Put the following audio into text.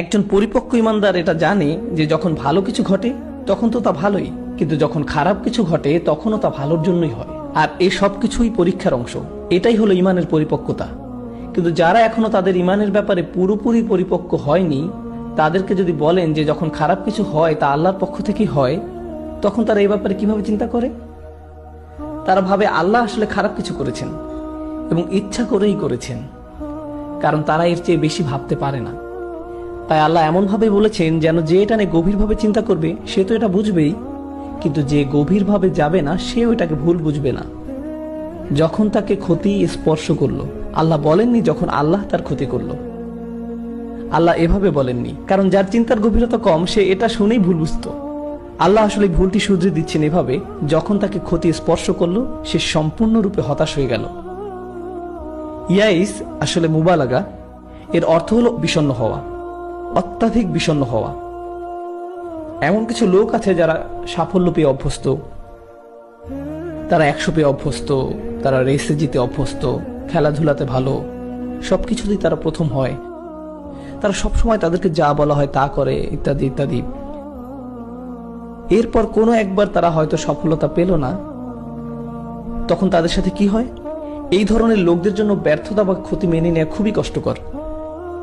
একজন পরিপক্ক ইমানদার এটা জানে যে যখন ভালো কিছু ঘটে তখন তো তা ভালোই, কিন্তু যখন খারাপ কিছু ঘটে তখনও তা ভালোর জন্যই হয়। আর এই সব কিছুই পরীক্ষার অংশ। এটাই হলো ইমানের পরিপক্কতা। কিন্তু যারা এখনো তাদের ইমানের ব্যাপারে পুরোপুরি পরিপক্ক হয়নি, তাদেরকে যদি বলেন যে যখন খারাপ কিছু হয় তা আল্লাহর পক্ষ থেকেই হয়, তখন তারা এই ব্যাপারে কিভাবে চিন্তা করে? তারা ভাবে আল্লাহ আসলে খারাপ কিছু করেছেন এবং ইচ্ছা করেই করেছেন, কারণ তারা এর চেয়ে বেশি ভাবতে পারে না। তাই আল্লাহ এমনভাবে বলেছেন যেন যে এটা নিয়ে গভীরভাবে চিন্তা করবে সে তো এটা বুঝবেই, কিন্তু যে গভীরভাবে যাবে না সেও এটাকে ভুল বুঝবে না। যখন তাকে ক্ষতি স্পর্শ করলো, আল্লাহ বলেননি যখন আল্লাহ তার ক্ষতি করলো। আল্লাহ এভাবে বলেননি, কারণ যার চিন্তার গভীরতা কম সে এটা শুনেই ভুল বুঝতো। আল্লাহ আসলে ভুলটি শুধরে দিচ্ছেন এভাবে, যখন তাকে ক্ষতি স্পর্শ করলো সে সম্পূর্ণরূপে হতাশ হয়ে গেল। ইয়াইস আসলে মুবালাগা, এর অর্থ হলো বিষণ্ণ হওয়া, অত্যাধিক বিষণ্ণ হওয়া। এমন কিছু লোক আছে যারা সাফল্য পেয়ে অভ্যস্ত, তারা 100 পেয়ে অভ্যস্ত, তারা রেসে জিতে অভ্যস্ত, খেলাধুলাতে ভালো, সবকিছুতেই তারা প্রথম হয়, তারা সবসময় তাদেরকে যা বলা হয় তা করে, ইত্যাদি ইত্যাদি। এরপর কোনো একবার তারা হয়তো সফলতা পেল না, তখন তাদের সাথে কি হয়? এই ধরনের লোকদের জন্য ব্যর্থতা বা ক্ষতি মেনে নেওয়া খুবই কষ্টকর।